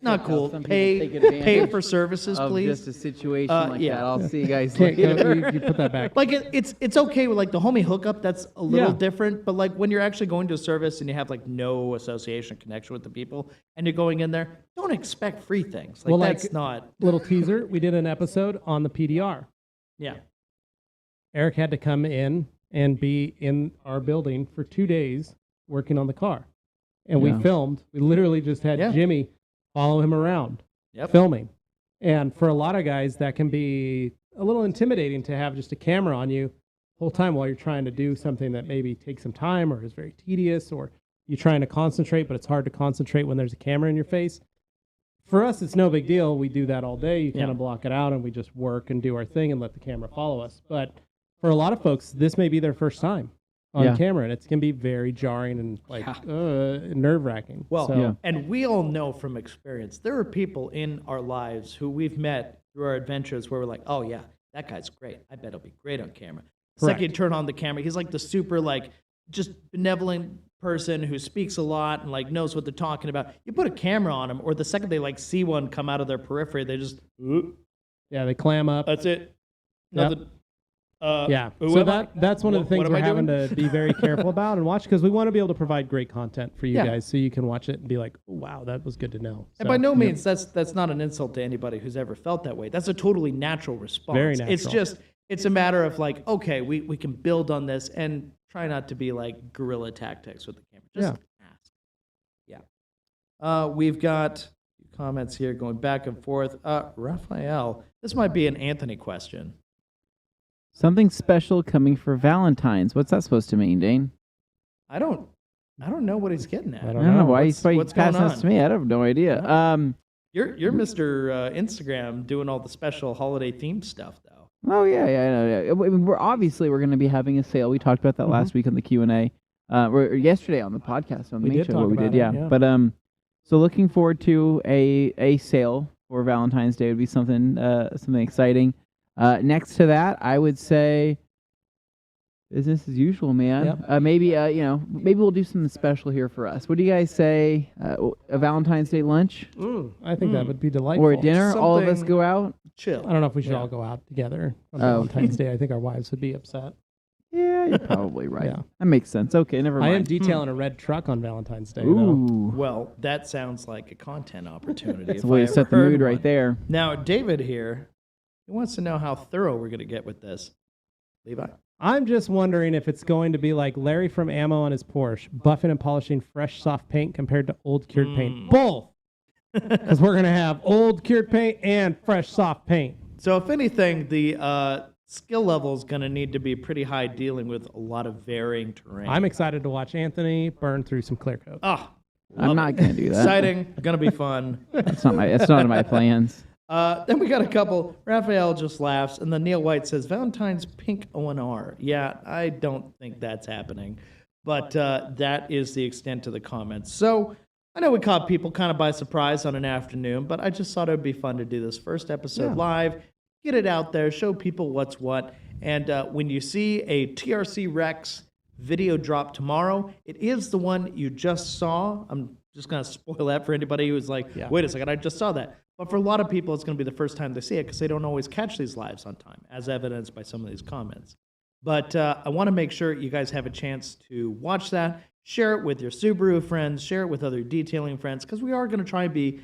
Not cool. some people Pay take advantage for services, of please. just a situation like yeah. that. I'll see you guys Can't go, later. you put that back. Like it's okay with like the homie hookup, that's a little Yeah. different, but like when you're actually going to a service and you have like no association connection with the people and you're going in there, don't expect free things. Like Well, like- that's not, Little teaser. We did an episode on the PDR. yeah. Eric had to come in and be in our building for 2 days working on the car. And Yeah. we filmed. We literally just had Yeah. Jimmy follow him around Yep. filming. And for a lot of guys, that can be a little intimidating to have just a camera on you the whole time while you're trying to do something that maybe takes some time or is very tedious, or you're trying to concentrate, but it's hard to concentrate when there's a camera in your face. For us, it's no big deal. We do that all day. You kind Yeah. of block it out and we just work and do our thing and let the camera follow us. But for a lot of folks, this may be their first time on Yeah. camera, and it's going to be very jarring and like nerve-wracking. Well, So- Yeah. and we all know from experience, there are people in our lives who we've met through our adventures where we're like, oh yeah, that guy's great. I bet he'll be great on camera. It's like Correct. you turn on the camera. He's like the super like just benevolent, person who speaks a lot and like knows what they're talking about, you put a camera on them, or the second they like see one come out of their periphery, they just, Yeah, they clam up. that's it. Yep. Nothing. Yeah, who so am I? that's one of the What things am we're I having doing? to be very careful about and watch, because we want to be able to provide great content for you Yeah. guys, so you can watch it and be like, oh, wow, that was good to know. And So, by no means that's not an insult to anybody who's ever felt that way. That's a totally natural response. Very It's natural. just it's a matter of like, okay, we can build on this and try not to be like guerrilla tactics with the camera. Just ask. Yeah. We've got comments here going back and forth. Raphael, this might be an Anthony question. Something special coming for Valentine's. What's that supposed to mean, Dane? I don't know what he's getting at. I I don't don't know know. why What's he's going passing this on? to me. I have no idea. You're Mr. Instagram doing all the special holiday themed stuff though. Oh yeah, I know. Yeah. We're going to be having a sale. We talked about that last week on the Q&A. Or yesterday on the podcast on the We main did show. talk What we about did, it, yeah. But so looking forward to a sale for Valentine's Day would be something exciting. Next to that, I would say business as usual, man. Yep. Maybe maybe we'll do something special here for us. What do you guys say? A Valentine's Day lunch I think that would be delightful. or a dinner? All of us Something- go out. Chill. I don't know if we should Yeah. all go out together on Oh. Valentine's Day. I think our wives would be upset. Yeah, you're probably right. Yeah. That makes sense. Okay, never I am mind. detailing a red truck on Valentine's Day, though. Ooh, Well, that sounds like a content opportunity. that's if the way I to ever set the heard mood one. right there. Now, David here, he wants to know how thorough we're going to get with this. Levi? I'm just wondering if it's going to be like Larry from Ammo on his Porsche, buffing and polishing fresh, soft paint compared to old cured paint. Both! Because we're going to have old cured paint and fresh, soft paint. So, if anything, the skill level is going to need to be pretty high dealing with a lot of varying terrain. I'm excited to watch Anthony burn through some clear coat. Oh, I'm not going to do that. exciting. Going to be fun. That's not in my plans. Then we got a couple. Raphael just laughs, and then Neil White says, Valentine's pink ONR. Yeah, I don't think that's happening. But that is the extent of the comments. So I know we caught people kind of by surprise on an afternoon, but I just thought it would be fun to do this first episode live, get it out there, show people what's what. And when you see a TRC REX video drop tomorrow, it is the one you just saw. I'm just going to spoil that for anybody who's like, wait a second, I just saw that. But for a lot of people, it's going to be the first time they see it because they don't always catch these lives on time, as evidenced by some of these comments. But I want to make sure you guys have a chance to watch that, share it with your Subaru friends, share it with other detailing friends, because we are going to try and be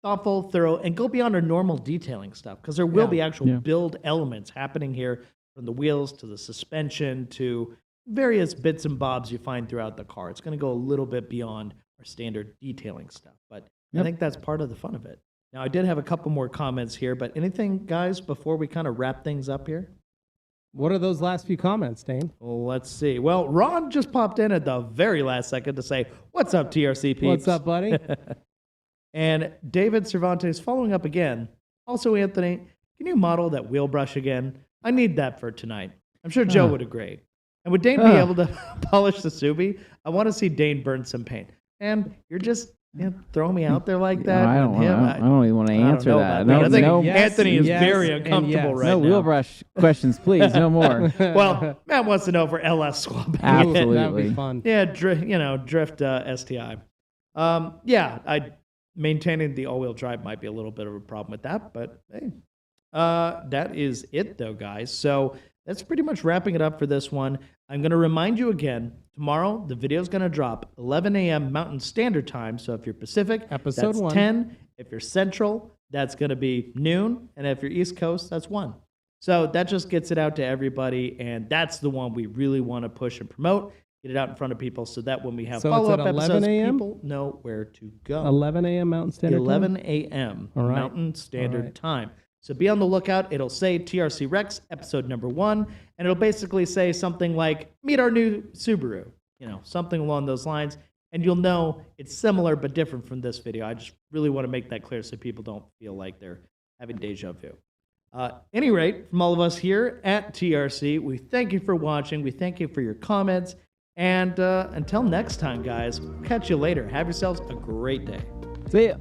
thoughtful, thorough, and go beyond our normal detailing stuff, because there will be actual build elements happening here, from the wheels to the suspension to various bits and bobs you find throughout the car. It's going to go a little bit beyond our standard detailing stuff, but I think that's part of the fun of it. Now, I did have a couple more comments here, but anything, guys, before we kind of wrap things up here? What are those last few comments, Dane? Well, let's see. Well, Ron just popped in at the very last second to say, what's up, TRC peeps? What's up, buddy? And David Cervantes following up again. Also, Anthony, can you model that wheel brush again? I need that for tonight. I'm sure Joe would agree. And would Dane be able to polish the Subi? I want to see Dane burn some paint. And you're just throwing me out there like that. I don't even want to answer know that. about No, that. I think no, Anthony is yes, very and uncomfortable yes. right no now. wheel brush questions, please. No more. Well, Matt wants to know for LS swapping. Absolutely. That would be fun. Yeah, drift STI. Maintaining the all-wheel drive might be a little bit of a problem with that, but hey, that is it though, guys. So that's pretty much wrapping it up for this one. I'm going to remind you again, tomorrow the video is going to drop 11 a.m. Mountain Standard Time. So if you're Pacific, Episode that's 1. 10. If you're Central, that's going to be noon. And if you're East Coast, that's 1. So that just gets it out to everybody, and that's the one we really want to push and promote. Get it out in front of people so that when we have So it's follow-up at 11 episodes, a.m.? people know where to go. 11 a.m. Mountain Standard Time? 11 a.m. All right. Mountain Standard All right. Time. So be on the lookout. It'll say TRC REX episode number 1, and it'll basically say something like, meet our new Subaru, something along those lines. And you'll know it's similar but different from this video. I just really want to make that clear so people don't feel like they're having deja vu. Any rate, from all of us here at TRC, we thank you for watching. We thank you for your comments. And until next time, guys, catch you later. Have yourselves a great day. See ya.